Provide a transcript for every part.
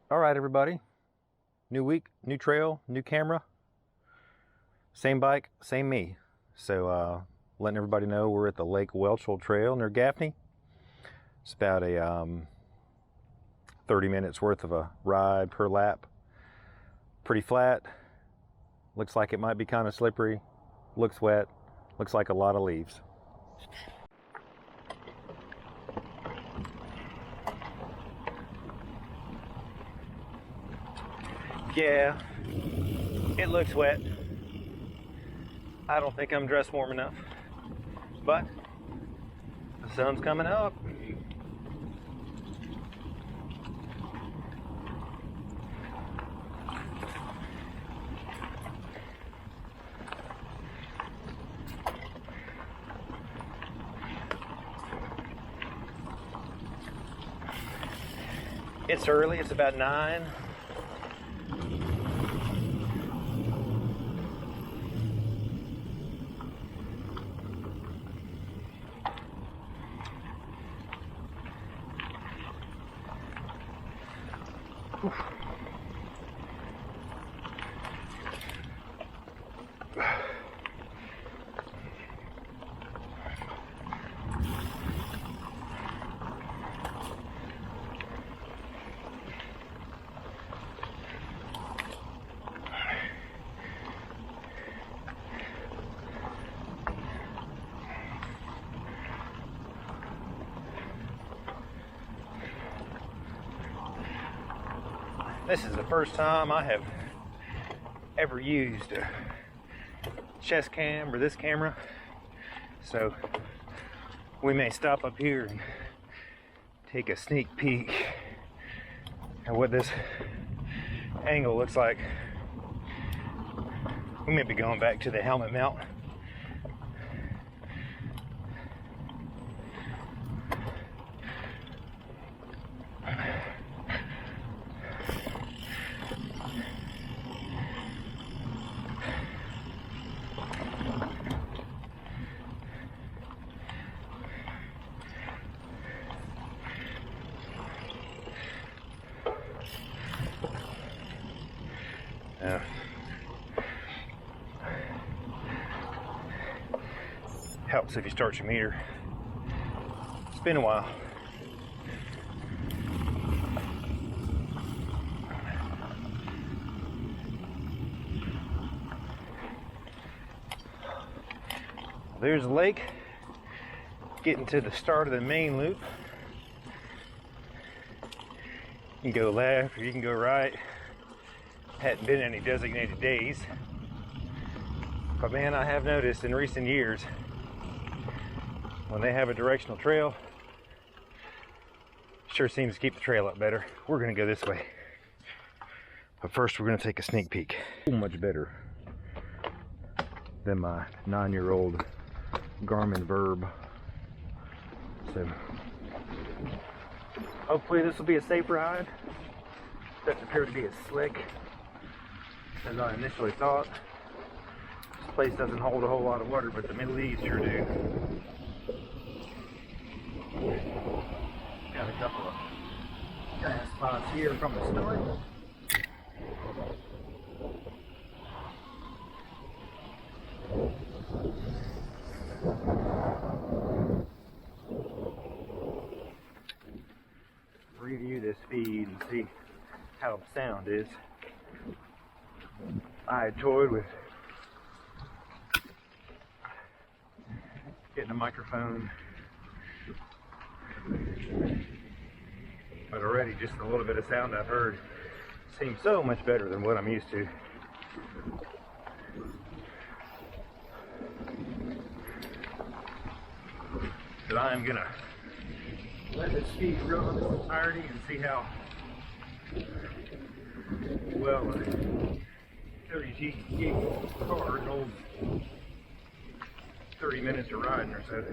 All right, everybody. New week, new trail, new camera. Same bike, same me. So letting everybody know we're at the Lake Welchel Trail near Gaffney. It's about a 30 minutes worth of a ride per lap. Pretty flat. Looks like it might be kind of slippery. Looks wet. Looks like a lot of leaves. Yeah, it looks wet. I don't think I'm dressed warm enough, but the sun's coming up. It's early, it's about 9. This is the first time I have ever used a chest cam or this camera, so we may stop up here and take a sneak peek at what this angle looks like. We may be going back to the helmet mount. Helps if you start your meter. It's been a while. There's the lake. Getting to the start of the main loop. You can go left or you can go right. Hadn't been any designated days. But man, I have noticed in recent years when they have a directional trail, sure seems to keep the trail up better. We're gonna go this way. But first we're gonna take a sneak peek. Much better than my 9-year-old Garmin Verb. So hopefully this will be a safe ride. Doesn't appear to be as slick as I initially thought. This place doesn't hold a whole lot of water, but the Middle East sure do. Got a couple of gas spots here from the start. Review this feed and see how the sound is. I had toyed with getting a microphone, but already just a little bit of sound I've heard seems so much better than what I'm used to. But I am gonna let this feed run in its entirety and see how well a 30 gig car holds 30 minutes of riding or so.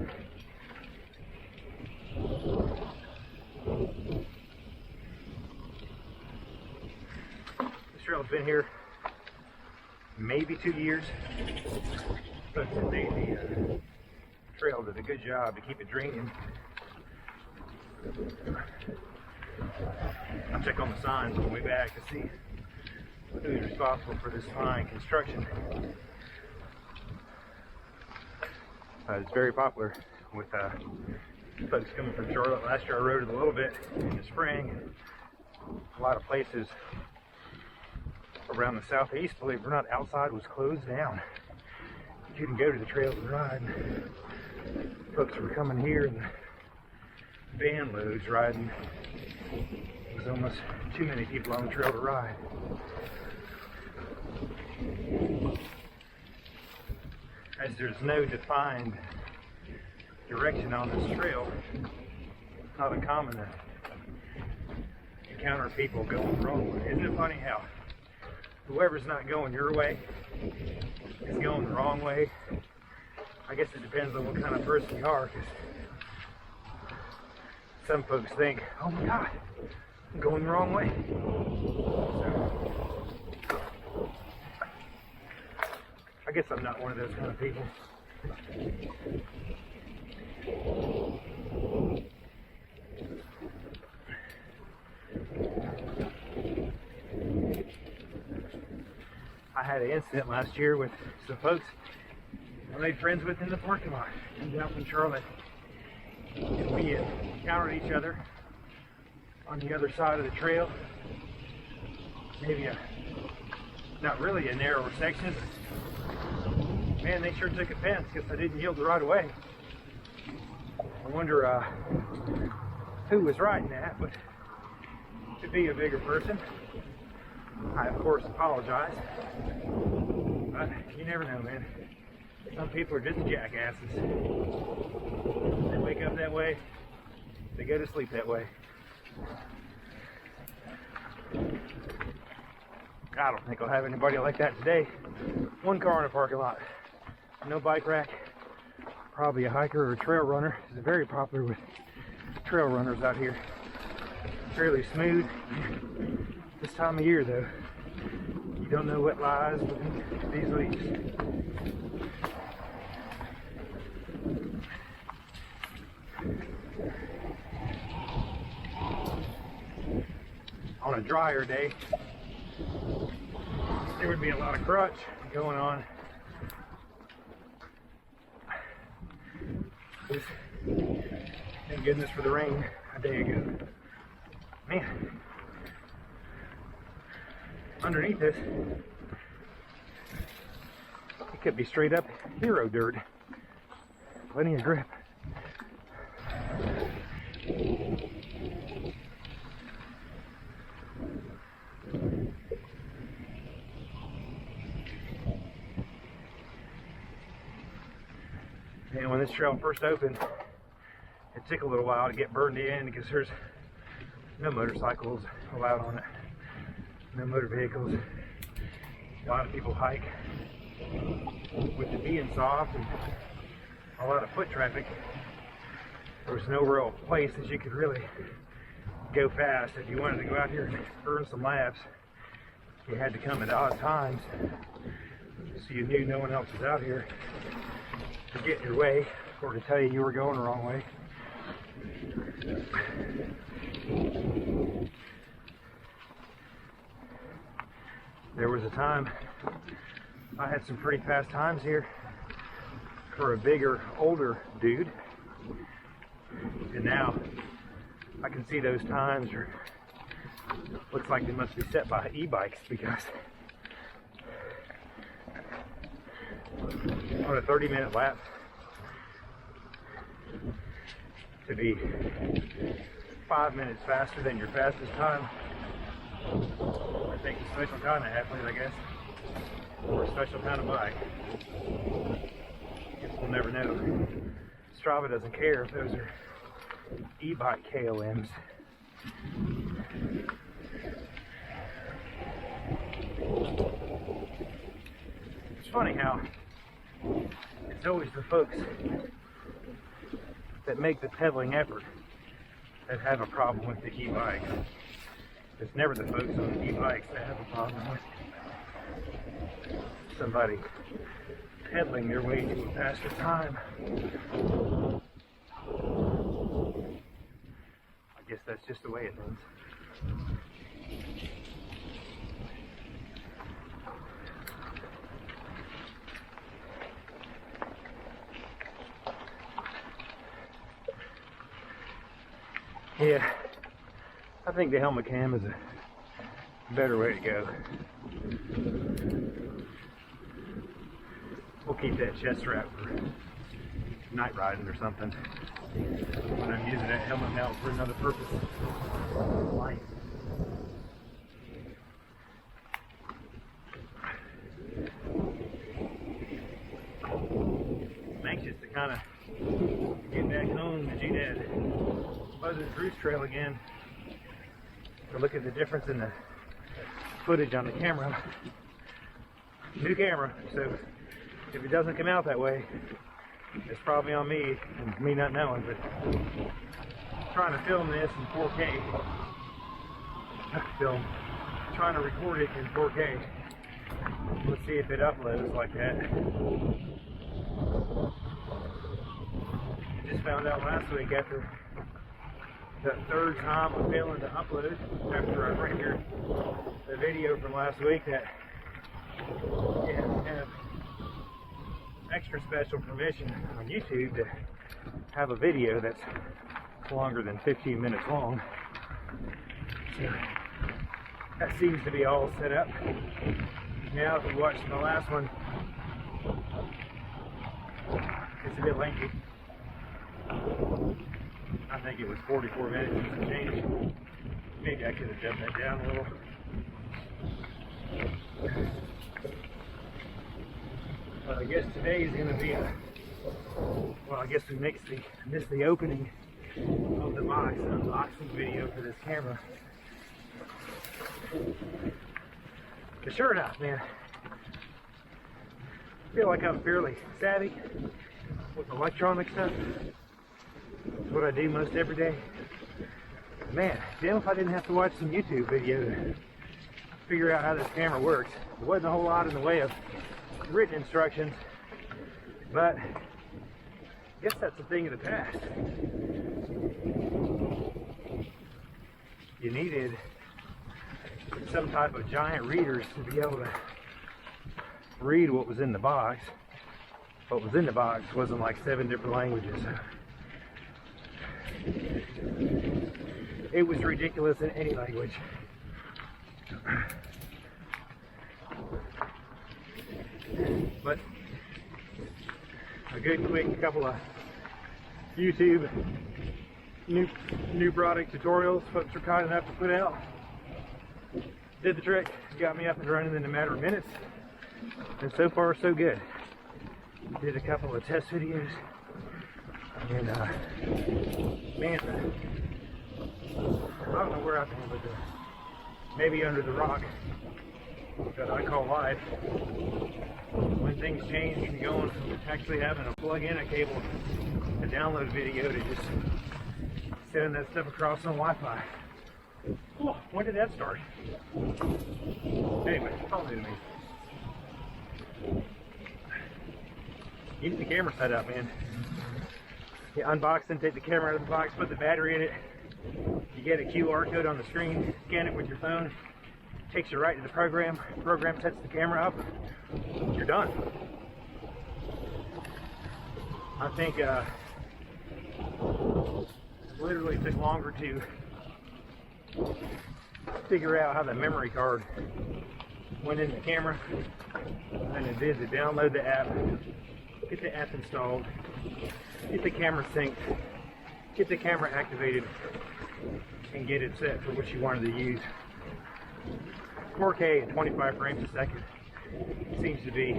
This trail's been here maybe 2 years, but the trail did a good job to keep it draining. I'll check on the signs on the way back to see who's responsible for this fine construction. It's very popular with folks coming from Charlotte. Last year I rode it a little bit in the spring. A lot of places around the southeast, believe it or not, outside was closed down. You couldn't go to the trails and ride. Folks were coming here in van loads riding. It was almost too many people on the trail to ride. As there's no defined direction on this trail, it's not uncommon to encounter people going the wrong way. Isn't it funny how whoever's not going your way is going the wrong way? I guess it depends on what kind of person you are, because some folks think, oh my God, I'm going the wrong way. So, I guess I'm not one of those kind of people. I had an incident last year with some folks I made friends with in the parking lot down in Charlotte. And we encountered each other on the other side of the trail. Maybe not really a narrower section, but man, they sure took offense because I didn't yield the right of way. I wonder who was right in that, but to be a bigger person, I of course apologize. But you never know, man. Some people are just jackasses. They wake up that way, they go to sleep that way. I don't think I'll have anybody like that today. One car in a parking lot, no bike rack, probably a hiker or a trail runner. It's very popular with trail runners out here. Fairly smooth. This time of year though, you don't know what lies within these leaves. On a drier day, there would be a lot of crutch going on. Thank goodness for the rain a day ago. Man, underneath this, it could be straight up hero dirt. Plenty of grip. And when this trail first opened, it took a little while to get burned in because there's no motorcycles allowed on it, no motor vehicles. A lot of people hike. With it being soft and a lot of foot traffic, there was no real place that you could really go fast. If you wanted to go out here and burn some laps, you had to come at odd times so you knew no one else was out here to get in your way or to tell you you were going the wrong way. There was a time I had some pretty fast times here for a bigger, older dude, and now I can see those times are, looks like they must be set by e-bikes, because on a 30-minute lap, to be 5 minutes faster than your fastest time, I think a special kind of athlete, I guess, or a special kind of bike. Guess we'll never know. Strava doesn't care if those are e-bike KOMs. It's funny how it's always the folks that make the pedaling effort that have a problem with the e-bikes. It's never the folks on the e-bikes that have a problem with somebody pedaling their way to a faster time. I guess that's just the way it is. Yeah, I think the helmet cam is a better way to go. We'll keep that chest strap for night riding or something when I'm using that helmet mount for another purpose. Light. I'm anxious to kind of get back home to do that Buzzard Cruise Trail again to look at the difference in the footage on the camera. New camera, so if it doesn't come out that way, it's probably on me and me not knowing, but I'm trying to film this in 4K. Trying to record it in 4K. Let's see if it uploads like that. Just found out last week after the third time of failing to upload after I rendered the video from last week that you have extra special permission on YouTube to have a video that's longer than 15 minutes long. So that seems to be all set up. Now if you watch the last one, it's a bit lengthy. I think it was 44 minutes and some change. Maybe I could have dumbed that down a little. But I guess today is going to be well, I guess we missed the opening of the box unboxing video for this camera. But sure enough, man, I feel like I'm fairly savvy with electronic stuff. It's what I do most every day. Man, damn if I didn't have to watch some YouTube video to figure out how this camera works. There wasn't a whole lot in the way of written instructions, but I guess that's a thing of the past. You needed some type of giant readers to be able to read what was in the box. What was in the box wasn't like 7 different languages. It was ridiculous in any language. But a good quick couple of YouTube new product tutorials folks are kind enough to put out did the trick, got me up and running in a matter of minutes, and so far so good. Did a couple of test videos, and man, I don't know where I've been, but maybe under the rock that I call life. When things change from going from actually having to plug in a cable to download video to just sending that stuff across on Wi-Fi. Oh, when did that start? Anyway, don't do to me. Get the camera set up, man. You unbox and take the camera out of the box, put the battery in it. You get a QR code on the screen, scan it with your phone, takes you right to the program. The program sets the camera up. You're done. I think it literally took longer to figure out how the memory card went in the camera than it did to download the app, get the app installed, get the camera synced, get the camera activated, and get it set for what you wanted to use. 4K at 25 frames a second seems to be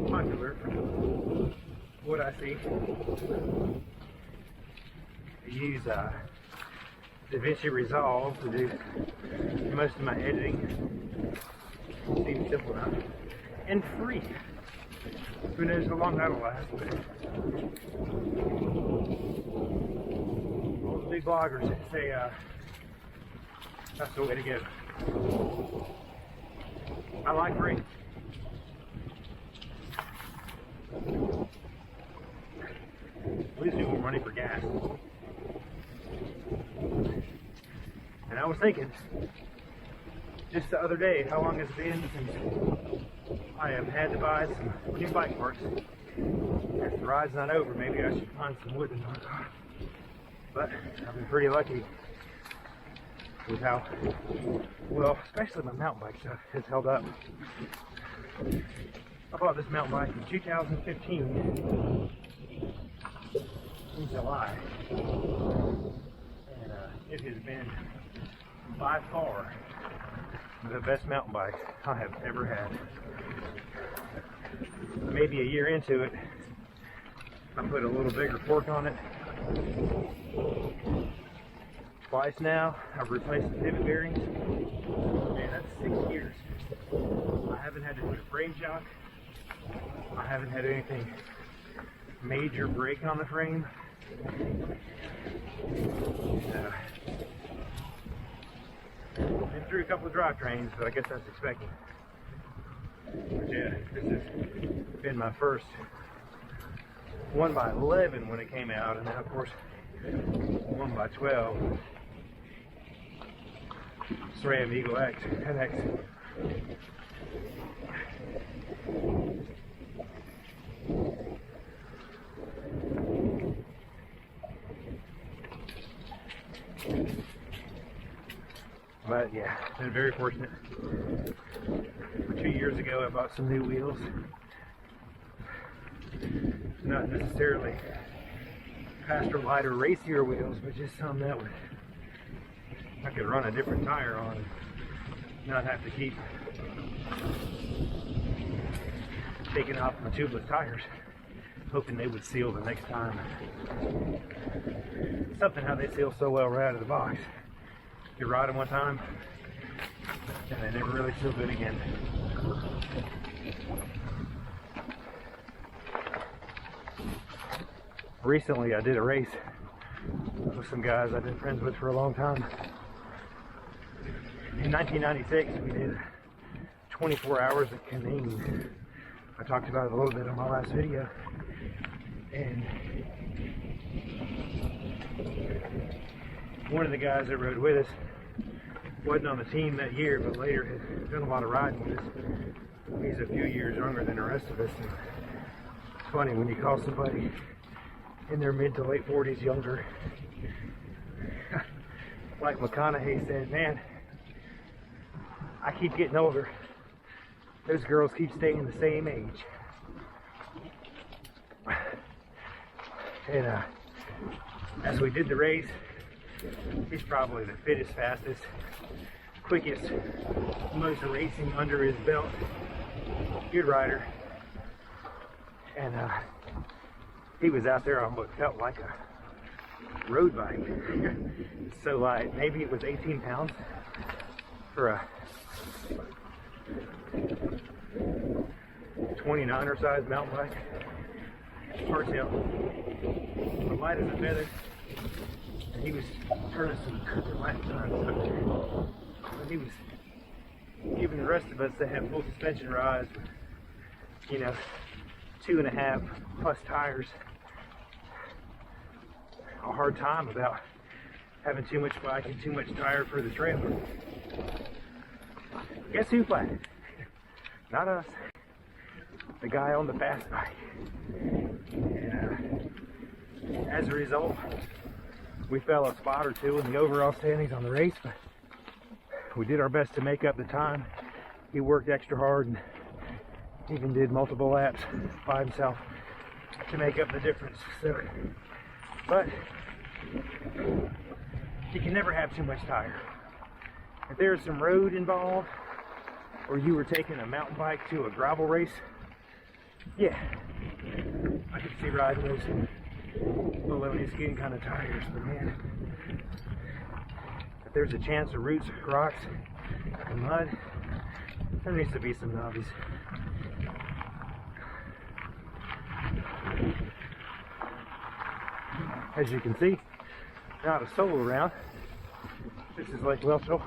popular from what I see. I use DaVinci Resolve to do most of my editing. Seems simple enough and free. Who knows how long that'll last, but all the big bloggers say that's the way to go. I like free. At least do more money for gas. I was thinking, just the other day, how long it's been since I have had to buy some new bike parts. If the ride's not over, maybe I should find some wood in my car. But I've been pretty lucky with how well, especially my mountain bike stuff, has held up. I bought this mountain bike in 2015 in July, and it has been by far the best mountain bike I have ever had. Maybe a year into it, I put a little bigger fork on it. Twice now, I've replaced the pivot bearings. Man, that's 6 years. I haven't had to put a frame shock. I haven't had anything major break on the frame. Been through a couple of drivetrains, but I guess that's expected. But yeah, this has been my first 1x11 when it came out, and then of course 1x12 SRAM Eagle X NX. But yeah, been very fortunate. 2 years ago I bought some new wheels. Not necessarily faster, lighter, racier wheels, but just some that would I could run a different tire on and not have to keep taking off my tubeless tires, hoping they would seal the next time. Something how they seal so well right out of the box. You ride them one time, and they never really seal good again. Recently, I did a race with some guys I've been friends with for a long time. In 1996, we did 24 hours at Canning. I talked about it a little bit on my last video. And one of the guys that rode with us wasn't on the team that year, but later has done a lot of riding with us. He's a few years younger than the rest of us. And it's funny when you call somebody in their mid to late 40s younger. Like McConaughey said, man, I keep getting older. Those girls keep staying the same age. And as we did the race, he's probably the fittest, fastest, quickest, most racing under his belt. Good rider. And he was out there on what felt like a road bike. So light. Maybe it was 18 pounds for a 29er size mountain bike. Hardtail. Light as a feather. And he was turning some crooked left turns up there. And he was giving the rest of us that have full suspension rides, you know, 2.5 plus tires, a hard time about having too much bike and too much tire for the trail. Guess who played? Not us. The guy on the fast bike. And as a result, we fell a spot or two in the overall standings on the race, but we did our best to make up the time. He worked extra hard and even did multiple laps by himself to make up the difference. So, but you can never have too much tire. If there's some road involved, or you were taking a mountain bike to a gravel race, yeah, I could see riding those baloney skin kind of tires. But man, if there's a chance of roots, rocks, and mud, there needs to be some knobbies. As you can see, not a soul around. This is Lake Welchel.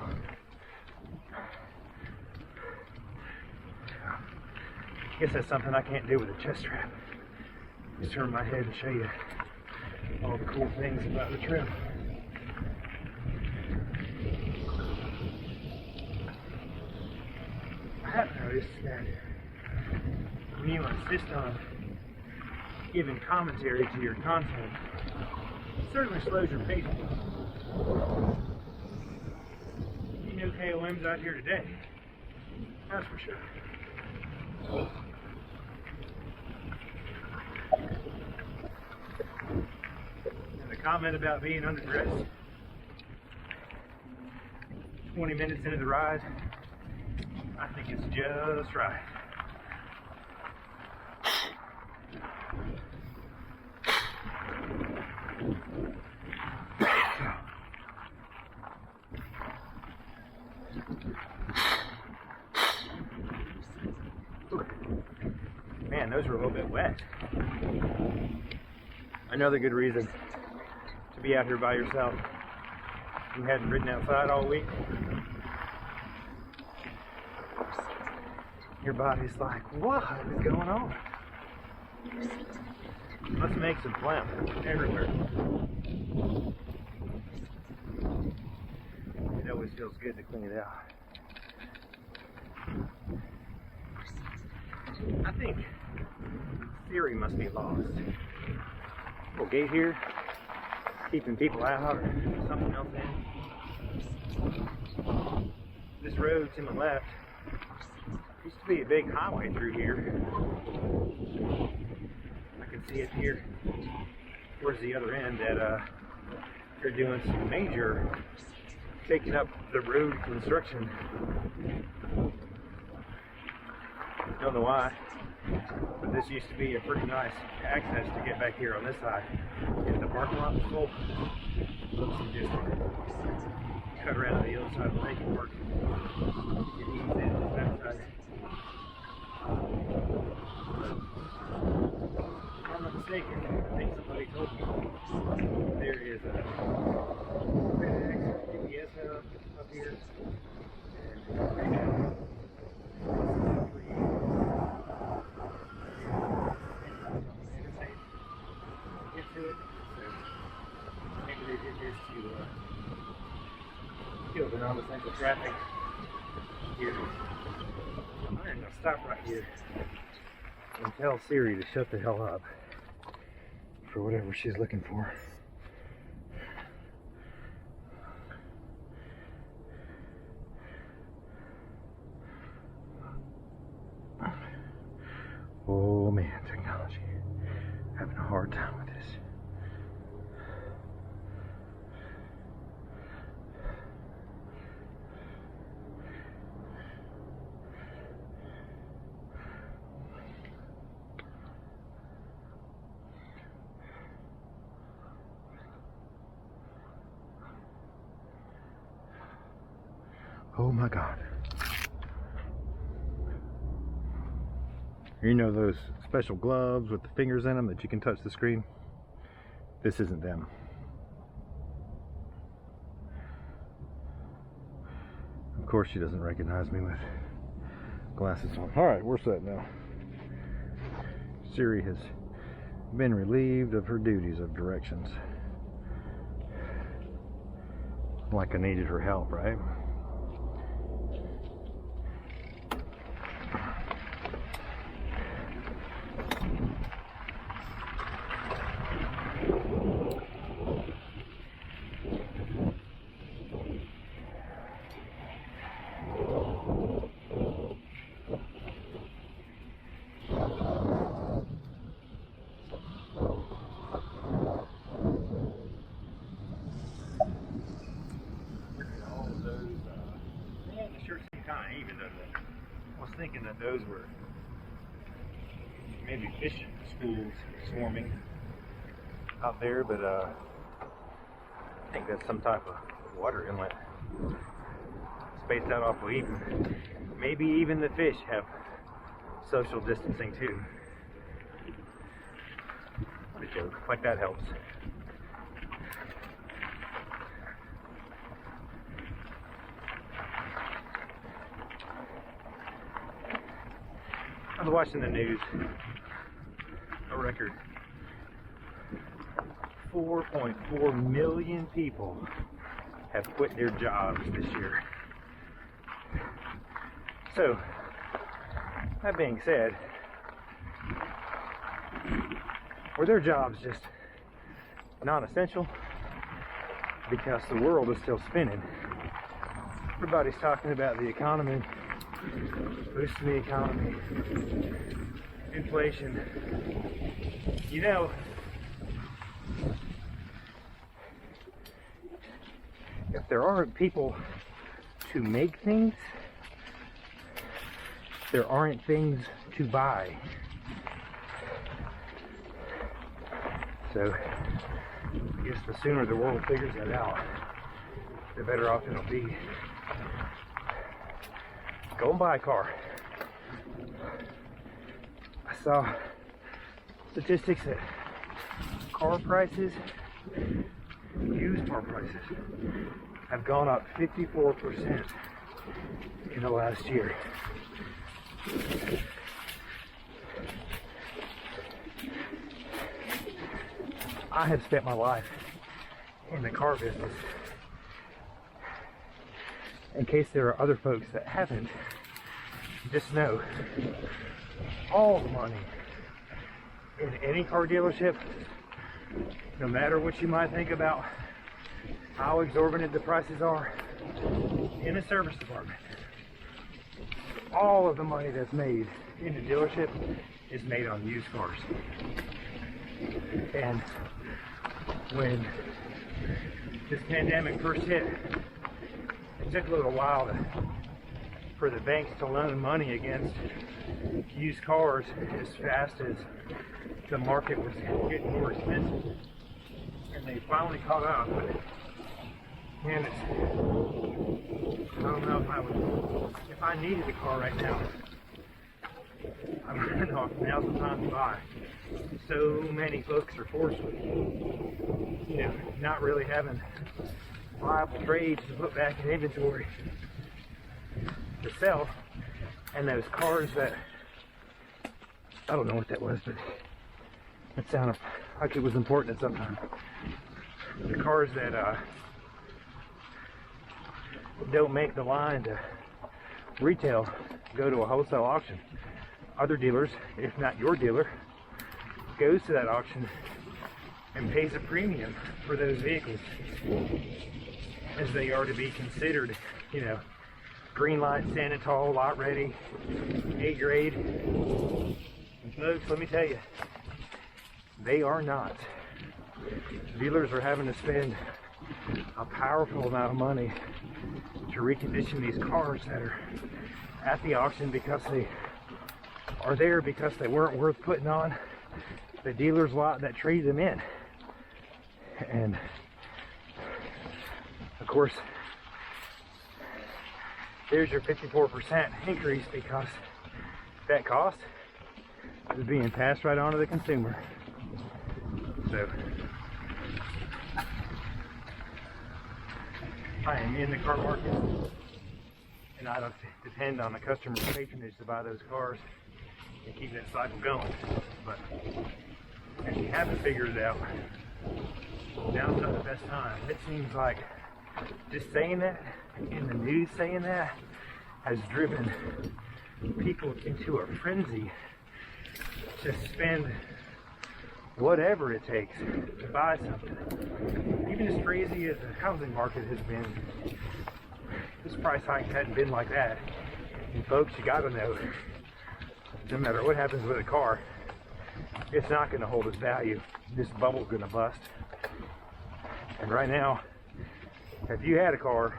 I guess that's something I can't do with a chest strap. Just turn my head and show you all the cool things about the trail. noticed that when you insist on giving commentary to your content, it certainly slows your pace. You know KOM's out here today. That's for sure. And the comment about being underdressed 20 minutes into the ride, I think it's just right. Man, those were a little bit wet. Another good reason to be out here by yourself. You hadn't ridden outside all week. Your body's like, what is going on? Let's make some phlegm everywhere. It always feels good to clean it out. I think theory must be lost. Little gate here, keeping people out or something else in. This road to my left used to be a big highway through here. I can see it here towards the other end that they're doing some major taking up the road construction. Don't know why, but this used to be a pretty nice access to get back here on this side. If the parking lot was full, looks some different. Cut around the other side of the lake and work. Get eased into the back side. If I'm not mistaken, I think somebody told me there is a GPS up here. And right now, kill the non-essential traffic here. I'm gonna stop right here and tell Siri to shut the hell up for whatever she's looking for. Oh man, technology. Having a hard time with this. Oh my God. You know those special gloves with the fingers in them that you can touch the screen? This isn't them. Of course she doesn't recognize me with glasses on. Alright, we're set now. Siri has been relieved of her duties of directions. Like I needed her help, right? I was thinking that those were maybe fishing schools swarming out there, but I think that's some type of water inlet spaced out off of Eden. Maybe even the fish have social distancing too. What a joke. Like that helps. I was watching the news. A record 4.4 million people have quit their jobs this year. So, That being said, were their jobs just non-essential? Because the world is still spinning. Everybody's talking about the economy, boosting the economy, inflation. You know, if there aren't people to make things, there aren't things to buy. So, I guess the sooner the world figures that out, the better off it'll be. Go and buy a car. I saw statistics that car prices, used car prices, have gone up 54% in the last year. I have spent my life in the car business. In case there are other folks that haven't, just know all the money in any car dealership, no matter what you might think about how exorbitant the prices are in a service department, all of the money that's made in the dealership is made on used cars. And when this pandemic first hit, it took a little while for the banks to loan money against used cars as fast as the market was getting more expensive. And they finally caught up. And it's, I don't know if I needed a car right now, I don't know if now's the time to buy. So many folks are forced with, you know, not really having viable trades to put back in inventory to sell. And those cars that, I don't know what that was, but it sounded like it was important at some time. The cars that don't make the line to retail go to a wholesale auction. Other dealers, if not your dealer, goes to that auction and pays a premium for those vehicles as they are to be considered, you know, green light, Sanitol, lot ready, A grade. And folks, let me tell you, they are not. Dealers are having to spend a powerful amount of money to recondition these cars that are at the auction because they are there because they weren't worth putting on the dealer's lot that traded them in. And of course, there's your 54% increase because that cost is being passed right on to the consumer. So I am in the car market, and I don't depend on the customer's patronage to buy those cars and keep that cycle going. But if you haven't figured it out, now's not the best time. It seems like just saying that, in the news saying that, has driven people into a frenzy to spend whatever it takes to buy something. Even as crazy as the housing market has been, this price hike hadn't been like that. And folks, you gotta know, no matter what happens with a car, it's not gonna hold its value. This bubble's gonna bust. And right now, if you had a car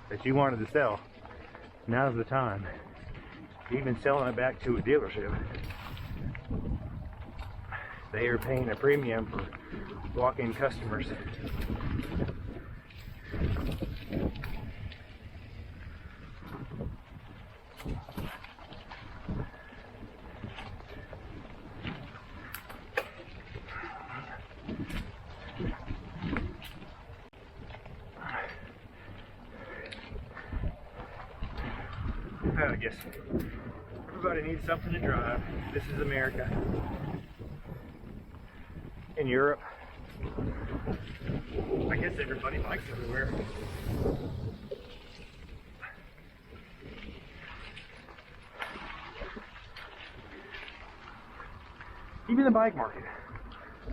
that you wanted to sell, now's the time. Even selling it back to a dealership, they are paying a premium for walk-in customers. I guess everybody needs something to drive. This is America. In Europe, I guess everybody likes everywhere. even the bike market.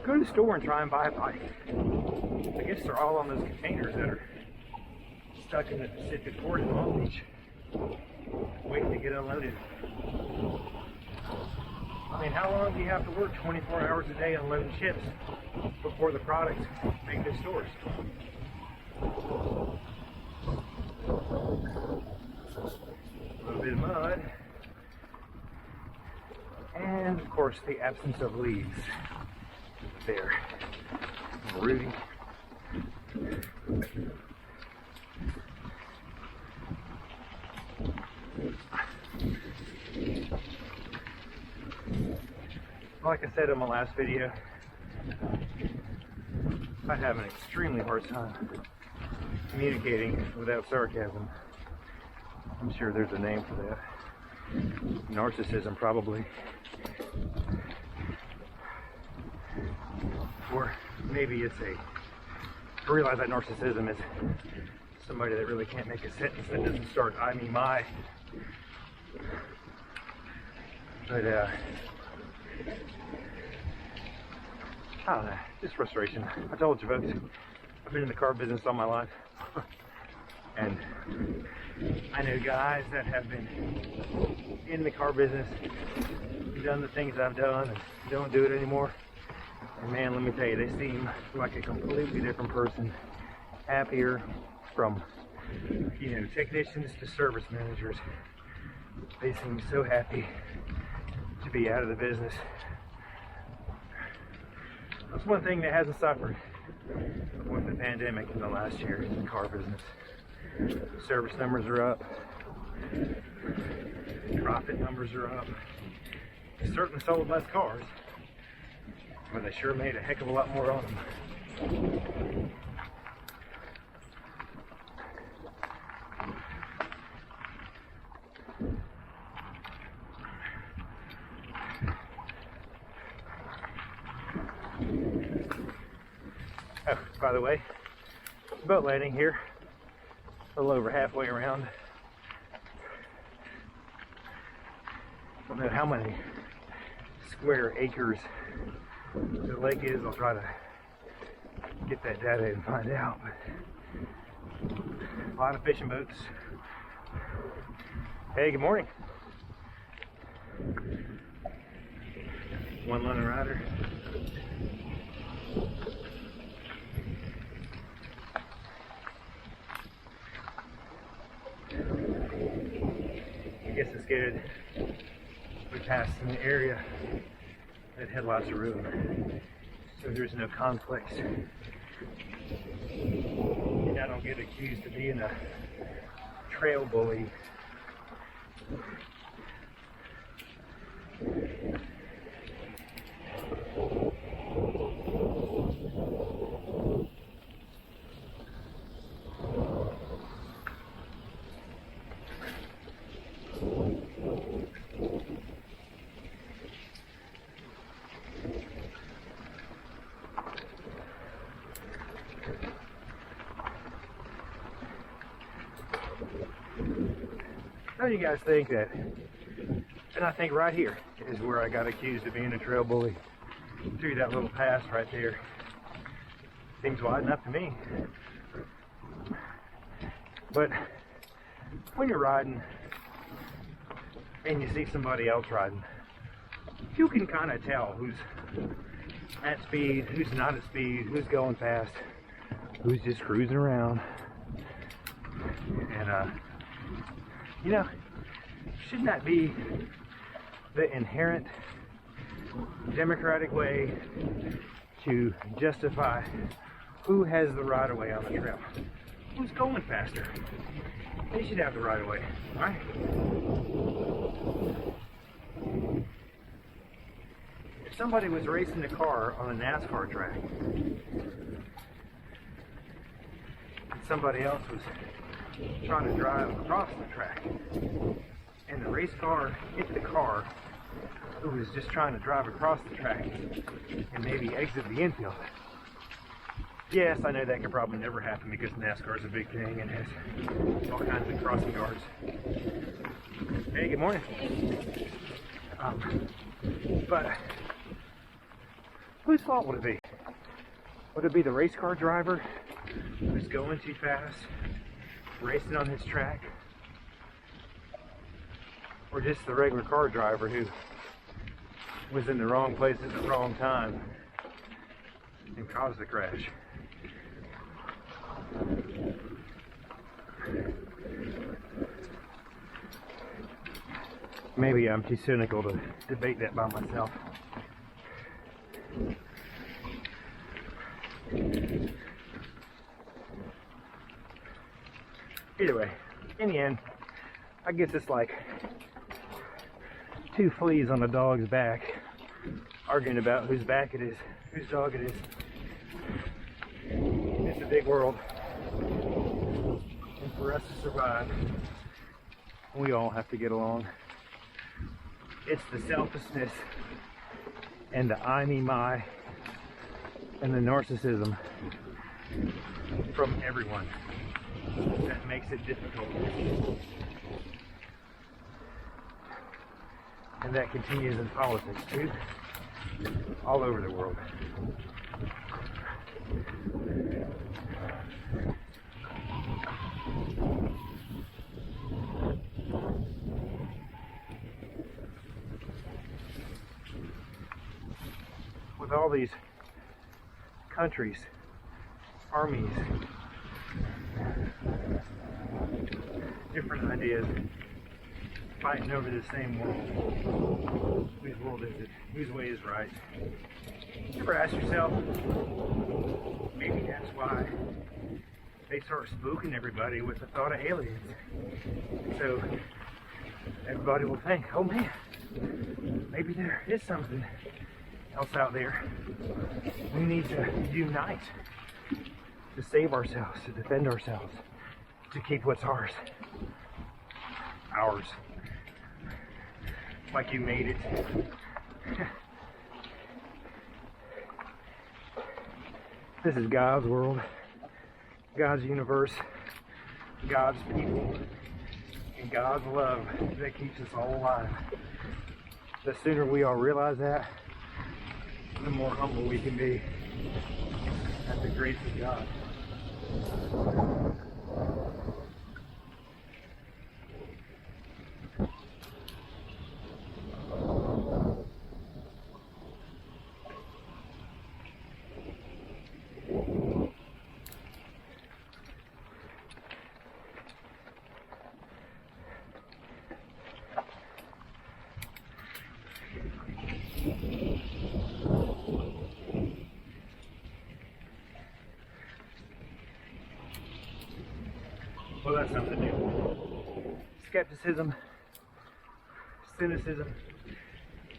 Go to the store and try and buy a bike. I guess they're all on those containers that are stuck in the Pacific Port in Long Beach, waiting to get unloaded. I mean, how long do you have to work 24 hours a day unloading ships before the products make the stores? A little bit of mud. And of course the absence of leaves. There. Rudy. Like I said in my last video, I have an extremely hard time communicating without sarcasm. I'm sure there's a name for that. Narcissism, probably. Or maybe it's I realize that narcissism is somebody that really can't make a sentence that doesn't start I mean my. But I don't know, just frustration. I told you folks, I've been in the car business all my life. And I know guys that have been in the car business, done the things I've done, and don't do it anymore. And man, let me tell you, they seem like a completely different person. Happier, from, you know, technicians to service managers. They seem so happy to be out of the business. That's one thing that hasn't suffered with the pandemic in the last year in the car business. Service numbers are up. Profit numbers are up. They certainly sold less cars, but they sure made a heck of a lot more on them. Oh, by the way, boat landing here, a little over halfway around. I don't know how many square acres the lake is. I'll try to get that data and find out. But a lot of fishing boats. Hey, good morning. One London rider. I guess it's good. We passed an area that had lots of room, so there's no conflicts. And I don't get accused of being a trail bully. How do you guys think that? And I think right here is where I got accused of being a trail bully. Through that little pass right there. Seems wide enough to me. But when you're riding and you see somebody else riding, you can kind of tell who's at speed, who's not at speed, who's going fast, who's just cruising around. And you know, shouldn't that be the inherent democratic way to justify who has the right of way on the trail? Who's going faster? They should have the right of way, right? If somebody was racing a car on a NASCAR track, and somebody else was trying to drive across the track, and the race car hit the car who was just trying to drive across the track and maybe exit the infield. Yes, I know that could probably never happen because NASCAR is a big thing and has all kinds of crossing guards. Hey, good morning. But whose fault would it be? Would it be the race car driver who's going too fast, racing on his track? Or just the regular car driver who was in the wrong place at the wrong time and caused the crash? Maybe I'm too cynical to debate that by myself. Either way, in the end, I guess it's like two fleas on a dog's back arguing about whose back it is, whose dog it is. It's a big world, and for us to survive, we all have to get along. It's the selfishness and the I, me, my, and the narcissism from everyone that makes it difficult. And that continues in politics too, all over the world. With all these countries, armies, different ideas, fighting over the same world. Whose world is it? Whose way is right? You ever ask yourself, maybe that's why they start spooking everybody with the thought of aliens. So everybody will think, oh man, maybe there is something else out there. We need to unite to save ourselves, to defend ourselves, to keep what's ours. Ours. Like you made it. This is God's world, God's universe, God's people, and God's love that keeps us all alive. The sooner we all realize that, the more humble we can be at the grace of God. Well, that's something new. Skepticism, cynicism,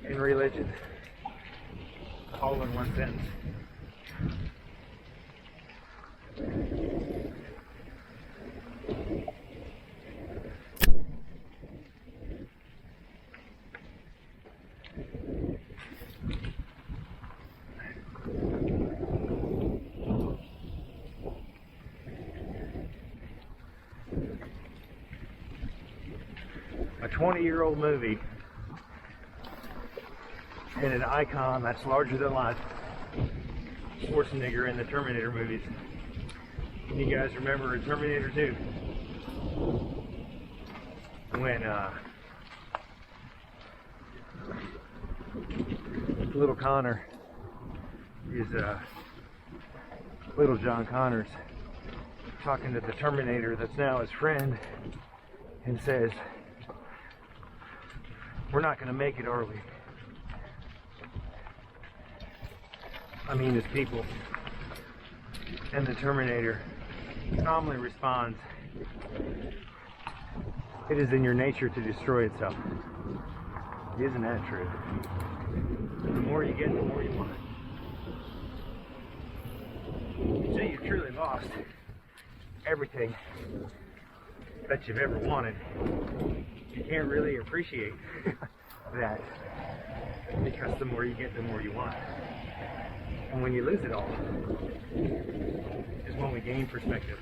and religion, all in one sentence. A 20-year-old movie and an icon that's larger than life. Schwarzenegger in the Terminator movies. Can you guys remember Terminator 2? When little Connor is little John Connor's talking to the Terminator that's now his friend and says, "We're not going to make it, are we? I mean, as people." And the Terminator calmly responds, "It is in your nature to destroy itself." Isn't that true? The more you get, the more you want. Until you've truly lost everything that you've ever wanted, you can't really appreciate that, because the more you get, the more you want. And when you lose it all is when we gain perspective.